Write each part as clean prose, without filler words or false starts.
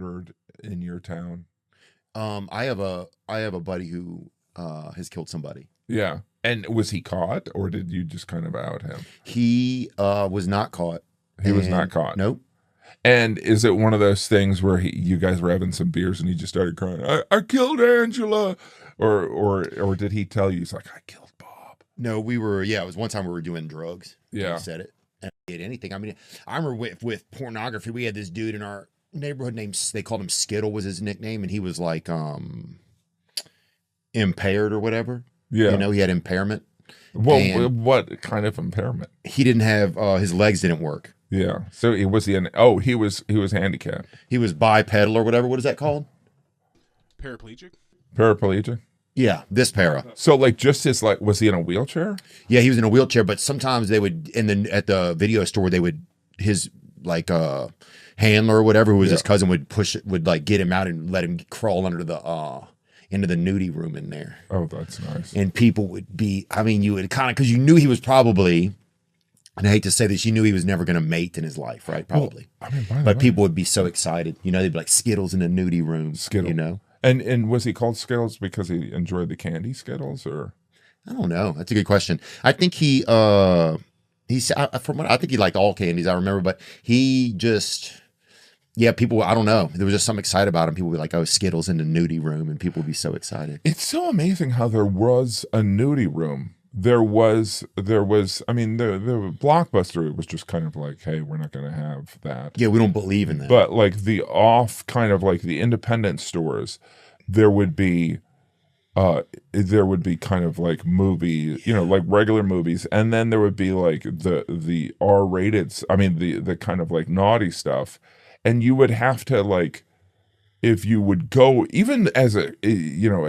murdered in your town? I have a buddy who has killed somebody. Yeah. And was he caught, or did you just kind of out him? He was not caught. He was not caught. Nope. And is it one of those things where you guys were having some beers and he just started crying, I killed Angela, or did he tell you, he's like, I killed Bob? No, we were. Yeah, it was one time we were doing drugs. Yeah, he said it. And I did anything. I mean, I remember with pornography, we had this dude in our neighborhood named, they called him Skittle was his nickname, and he was like impaired or whatever. Yeah, you know, he had impairment. Well, what kind of impairment? He didn't have his legs didn't work. Yeah. So he was he was handicapped. He was bipedal or whatever. What is that called? Paraplegic. Yeah, this para. So like just his, like, was he in a wheelchair? Yeah, he was in a wheelchair, but sometimes they would at the video store they would his like handler or whatever, who was his cousin, would like get him out and let him crawl under the into the nudie room in there. Oh, that's nice. And people would be, I mean, you would kind of, because you knew he was probably, and I hate to say this, you knew he was never going to mate in his life, right? Probably. Well, I mean, but people would be so excited. You know, they'd be like Skittles in the nudie room. Skittles. You know? And was he called Skittles because he enjoyed the candy Skittles, or? I don't know. That's a good question. I think he I think he liked all candies, I remember, but he just, yeah, people, I don't know. There was just something excited about him. People would be like, oh, Skittles in the nudie room, and people would be so excited. It's so amazing how there was a nudie room. There was, I mean, the Blockbuster was just kind of like, hey, we're not going to have that. Yeah, we don't believe in that. But like the off kind of like the independent stores, there would be kind of like movie, you know, like regular movies, and then there would be like the R-rated, I mean the kind of like naughty stuff, and you would have to, like, if you would go, even as a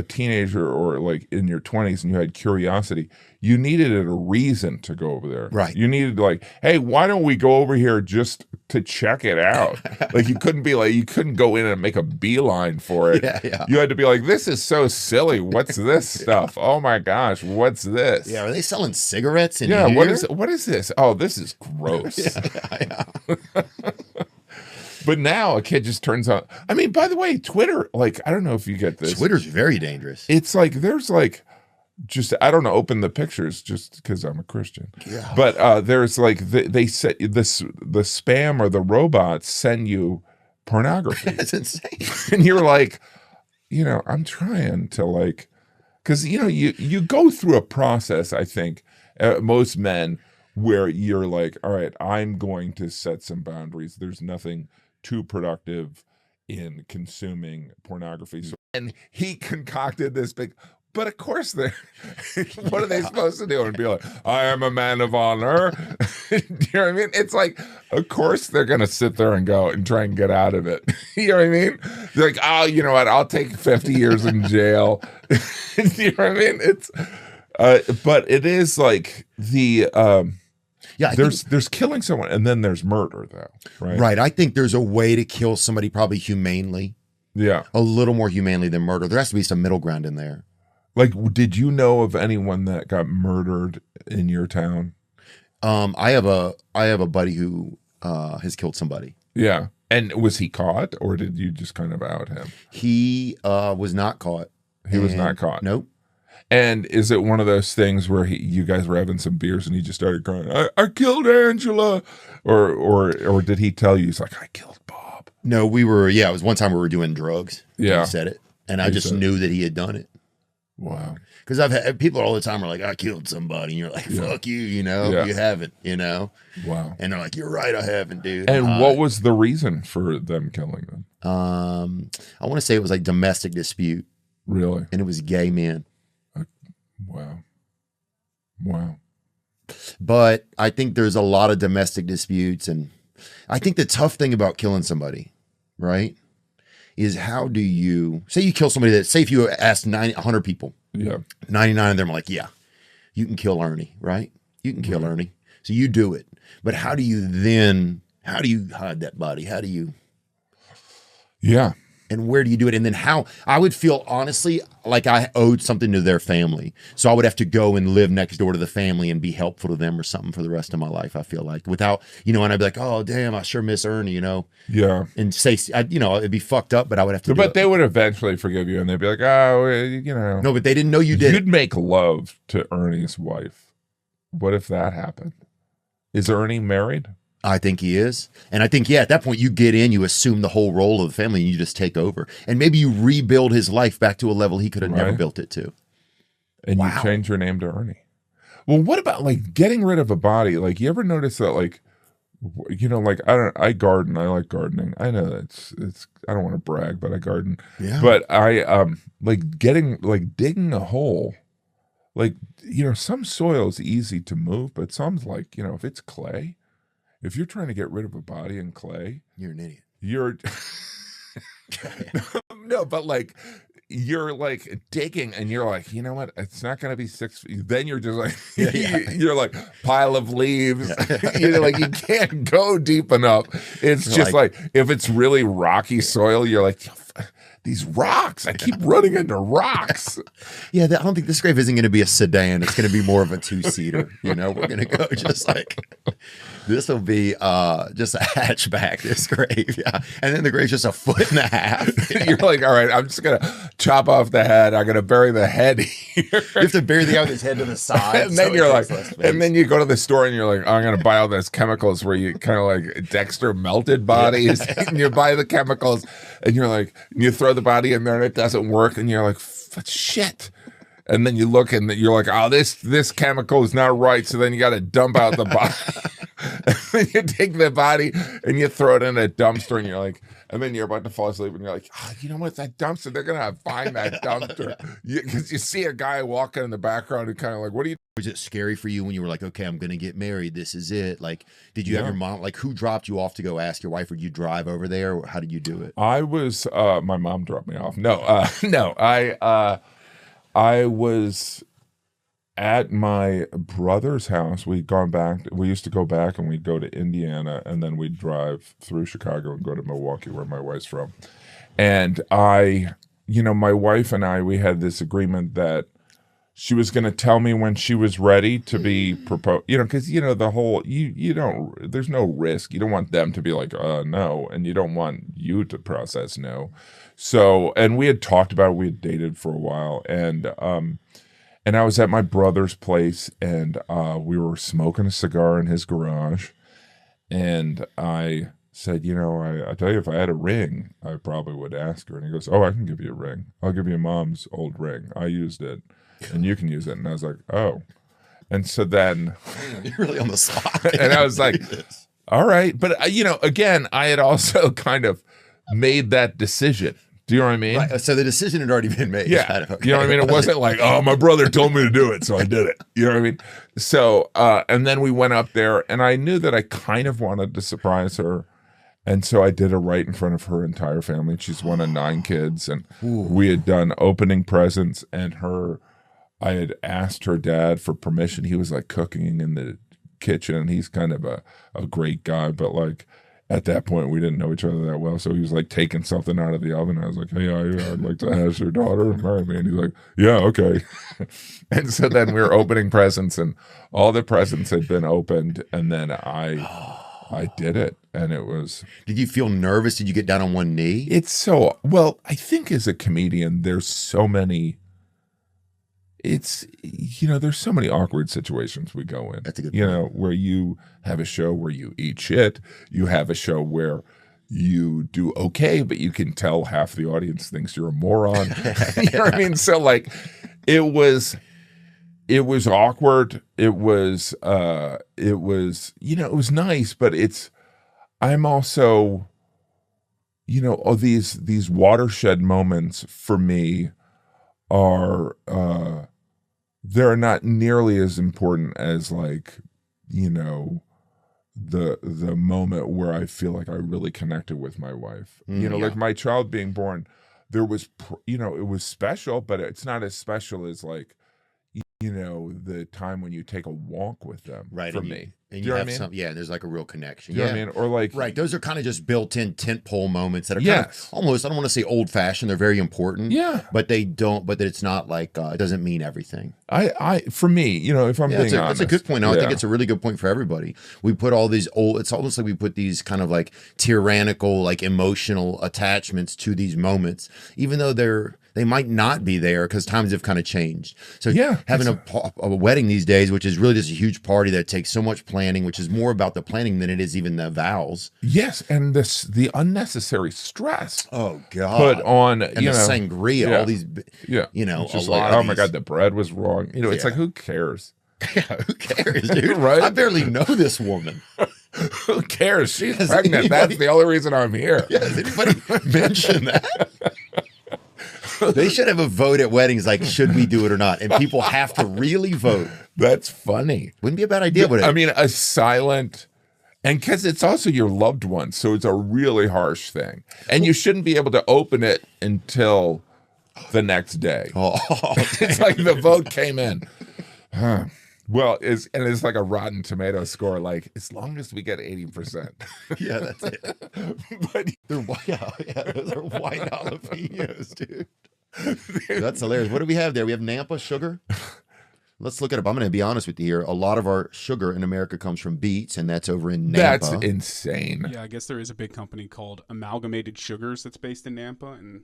teenager or like in your 20s and you had curiosity, you needed a reason to go over there. Right. You needed, like, hey, why don't we go over here just to check it out? Like, you couldn't go in and make a beeline for it. Yeah. You had to be like, this is so silly. What's this stuff? Oh my gosh, what's this? Yeah, are they selling cigarettes in here? What is this? Oh, this is gross. Yeah. But now a kid just turns on. I mean, by the way, Twitter, like, I don't know if you get this. Twitter's very dangerous. It's like, there's like, just, I don't know, open the pictures just because I'm a Christian. Yeah. But there's like, they say this, the spam or the robots send you pornography. That's insane. And you're like, I'm trying to, like, because, you go through a process, I think, most men, where you're like, all right, I'm going to set some boundaries. There's nothing too productive in consuming pornography. So, and he concocted this big, but of course what are they supposed to do? And be like, I am a man of honor. You know what I mean? It's like, of course they're going to sit there and go and try and get out of it. You know what I mean? They're like, oh, you know what? I'll take 50 years in jail. You know what I mean? It's, but it is like the, yeah, there's killing someone, and then there's murder, though, right? Right. I think there's a way to kill somebody probably humanely. Yeah. A little more humanely than murder. There has to be some middle ground in there. Like, did you know of anyone that got murdered in your town? I have a buddy who has killed somebody. Yeah. And was he caught, or did you just kind of out him? He was not caught. He was not caught. Nope. And is it one of those things where you guys were having some beers and he just started crying, I killed Angela, or did he tell you, he's like, I killed Bob? No, we were. Yeah, it was one time we were doing drugs. Yeah, he said it, and I just knew that he had done it. Wow. Because I've had people all the time are like, I killed somebody, and you're like, fuck you, you haven't, Wow. And they're like, you're right, I haven't, dude. And what was the reason for them killing them? I want to say it was like domestic dispute. Really? And it was gay men. Wow. But I think there's a lot of domestic disputes, and I think the tough thing about killing somebody, right, is how do you say you kill somebody that, say if you ask 100 people, 99 of them are like, yeah, you can kill Ernie, right? You can kill Ernie. So you do it. But how do you hide that body? How do you? Yeah. and where do you do it? And then how I would feel honestly like I owed something to their family. So I would have to go and live next door to the family and be helpful to them or something for the rest of my life. I feel like without, and I'd be like, oh, damn, I sure miss Ernie, Yeah. and say, it'd be fucked up, but I would have to do But it. they would eventually forgive you, and they'd be like, oh. No, but they didn't know you did. You'd make love to Ernie's wife. What if that happened? Is Ernie married? I think he is. And I think, at that point you get in, you assume the whole role of the family and you just take over. And maybe you rebuild his life back to a level he could have never built it to. And you change your name to Ernie. Well, what about like getting rid of a body? Like, you ever notice that, like, like I garden. I like gardening. I know it's I don't want to brag, but I garden. Yeah. But I digging a hole. Like, some soil is easy to move, but some's like, if it's clay, if you're trying to get rid of a body in clay, you're an idiot. You're no, but like you're like digging and you're like, you know what? It's not going to be 6 feet. Then you're just like, you're like pile of leaves. You're like, you can't go deep enough. It's just like if it's really rocky soil, you're like, these rocks. I keep running into rocks. Yeah, I don't think this grave isn't going to be a sedan. It's going to be more of a 2-seater. We're going to go just like, this will be just a hatchback, this grave. Yeah. And then the grave's just 1.5 feet. You're like, all right, I'm just going to chop off the head. I'm going to bury the head here. You have to bury the guy with his head to the side. And then you're like, and then you go to the store and you're like, oh, I'm going to buy all those chemicals where you kind of like Dexter melted bodies. And you buy the chemicals and you're like, you throw the body in there and it doesn't work. And you're like, shit. And then you look and you're like, oh, this chemical is not right. So then you got to dump out the body. And then you take the body and you throw it in a dumpster and you're like, and then you're about to fall asleep and you're like, oh, you know what, that dumpster, they're going to find that dumpster. Because you see a guy walking in the background and kind of like, what are you? Was it scary for you when you were like, okay, I'm going to get married. This is it. Like, did you have your mom, like who dropped you off to go ask your wife, or did you drive over there? Or how did you do it? I was, my mom dropped me off. No, I was at my brother's house. We'd gone back. We used to go back and we'd go to Indiana and then we'd drive through Chicago and go to Milwaukee, where my wife's from. And my wife and I, we had this agreement that she was going to tell me when she was ready to be proposed, because, the whole, you don't, there's no risk. You don't want them to be like, no. And you don't want you to process no. So, and we had talked about it, we had dated for a while, and I was at my brother's place, and we were smoking a cigar in his garage, and I said, I tell you, if I had a ring, I probably would ask her. And he goes, oh, I can give you a ring. I'll give you Mom's old ring. I used it, and you can use it. And I was like, oh. And so then... You're really on the spot. And I was like, all right. But, again, I had also kind of made that decision. Do you know what I mean? Right. So the decision had already been made. Yeah. Kind of, okay. You know what I mean? It wasn't like, oh, my brother told me to do it, so I did it. You know what I mean? So, and then we went up there, and I knew that I kind of wanted to surprise her. And so I did it right in front of her entire family. She's one of 9 kids. And we had done opening presents, and I had asked her dad for permission. He was like cooking in the kitchen, and he's kind of a great guy, but like, at that point, we didn't know each other that well. So he was like taking something out of the oven. I was like, hey, I'd like to ask your daughter to marry me. And he's like, yeah, okay. And so then we were opening presents, and all the presents had been opened. And then I did it. And it was... Did you feel nervous? Did you get down on one knee? Well, I think as a comedian, there's so many... there's so many awkward situations we go in. That's a good point. Where you have a show where you eat shit. You have a show where you do okay, but you can tell half the audience thinks you're a moron. You know what I mean? So like, it was awkward. It was nice, but I'm also, these watershed moments for me are, they're not nearly as important as like, the moment where I feel like I really connected with my wife. Like my child being born, there was, it was special, but it's not as special as like, the time when you take a walk with them Right. for And me. and Do you you know what have I mean? some, yeah, there's like a real connection. Do you know Yeah. what I mean? Or like, Right. Those are kind of just built-in tentpole moments that are kind of yes. almost, I don't want to say old-fashioned. They're very important, Yeah. but it's not like, it doesn't mean everything. For me, if I'm Yeah, being that's a honest. good point. No, I think Yeah. it's a really good point for everybody. We put all these it's almost like we put these kind of like tyrannical, like emotional attachments to these moments, even though they might not be there because times have kind of changed. So Yeah. having a wedding these days, which is really just a huge party that takes so much planning, which is more about the planning than it is even the vows. Yes. And the unnecessary stress Oh put God. on, And the sangria, yeah. all these, Yeah. a It's just lot like, of oh my these. God, the bread was wrong. It's Yeah. like, who cares? Yeah, who cares, dude? Right? I barely know this woman. Who cares? She's Has pregnant. anybody- That's the only reason I'm here. Yeah, has anybody mentioned that? They should have a vote at weddings, like, should we do it or not? And people have to really vote. That's funny. Wouldn't be a bad idea, would it? I mean, a silent, and because it's also your loved one, so it's a really harsh thing. And you shouldn't be able to open it until the next day. Oh, It's like the vote came in. Huh. Well, it's like a Rotten Tomato score, like, as long as we get 80%. yeah, that's it. But They're white, those are white jalapenos, dude. That's hilarious. What do we have there? We have Nampa sugar. Let's look it up. I'm going to be honest with you here. A lot of our sugar in America comes from beets, and that's over in Nampa. that's insane. Yeah, I guess there is a big company called Amalgamated Sugars that's based in Nampa, and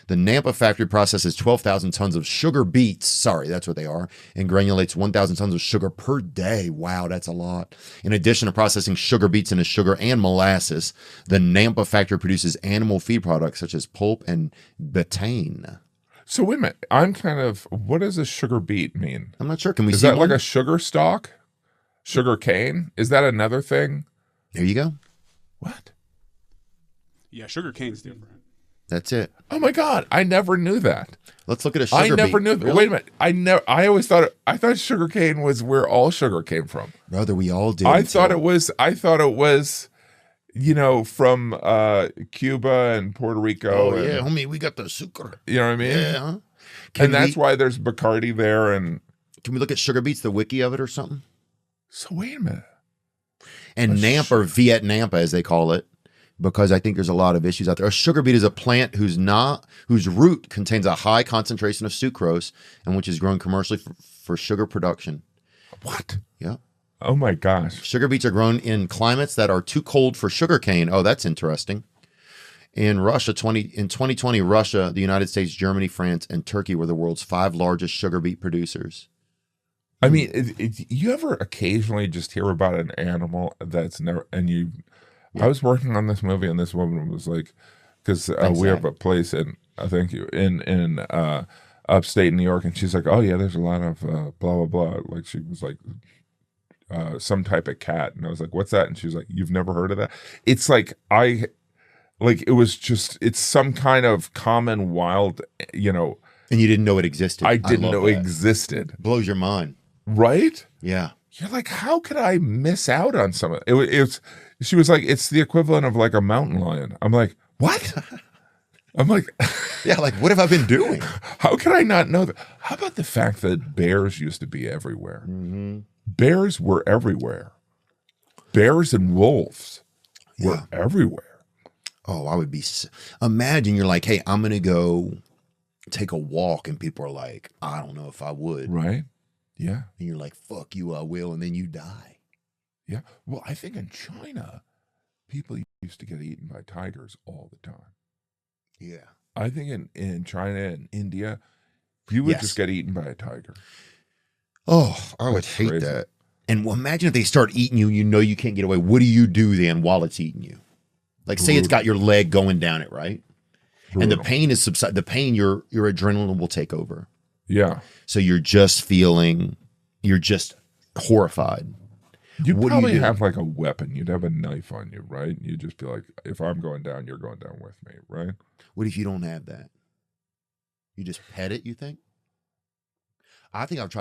The Nampa factory processes 12,000 tons of sugar beets. Sorry, that's what they are. And granulates 1,000 tons of sugar per day. Wow, that's a lot. In addition to processing sugar beets into sugar and molasses, the Nampa factory produces animal feed products such as pulp and betaine. So wait a minute. I'm kind of, what does a sugar beet mean? I'm not sure. Can we Is see that one? like a sugar stalk? Sugar cane? Is that another thing? There you go. What? yeah, sugar cane's different. That's it. Oh my God. I never knew that. Let's look at a sugar I beet. never knew that. Really? Wait a minute. I always thought, I thought sugar cane was where all sugar came from. Brother, we all did. I thought it was, from Cuba and Puerto Rico. Oh, and, yeah, homie, we got the sugar. You know what I mean? Yeah, huh? And that's why there's Bacardi there. And Can we look at sugar beets, the wiki of it or something? so wait a minute. And Nampa, or Viet Nampa, as they call it, because I think there's a lot of issues out there. A sugar beet is a plant whose root contains a high concentration of sucrose and which is grown commercially for sugar production. What? Yeah. Oh my gosh. Sugar beets are grown in climates that are too cold for sugarcane. Oh, that's interesting. In Russia, in 2020, Russia, the United States, Germany, France, and Turkey were the world's 5 largest sugar beet producers. I mean, you ever occasionally just hear about an animal that's never, I was working on this movie and this woman was like, because we have a place in, thank you, in upstate New York, and she's like, oh yeah, there's a lot of blah, blah, blah. Like she was like, some type of cat. And I was like, what's that? And she was like, you've never heard of that? It's like, it's some kind of common wild, And you didn't know it existed. I didn't love know that. existed. Blows your mind. Right? Yeah. You're like, how could I miss out on some of it? She was like, it's the equivalent of like a mountain lion. I'm like, what? I'm like, Yeah, like, what have I been doing? how could I not know that? How about the fact that bears used to be everywhere? Mm-hmm. Bears were everywhere. Bears and wolves were everywhere. Oh, I would be. Imagine you're like, hey, I'm going to go take a walk. And people are like, I don't know if I would. Right? Yeah. And you're like, fuck you, I will. And then you die. Yeah. Well, I think in China, people used to get eaten by tigers all the time. Yeah. I think in China and India, you would just get eaten by a tiger. Oh, I would hate crazy. that. And imagine if they start eating you, you can't get away. What do you do then while it's eating you? Like, say it's got your leg going down it, right? Brutal. And the pain is subside. The pain, your adrenaline will take over. Yeah. So you're just horrified. You'd What do you probably do? have like a weapon. You'd have a knife on you, right? You'd just be like, if I'm going down, you're going down with me, right? What if you don't have that? You just pet it, you think? I think I'll try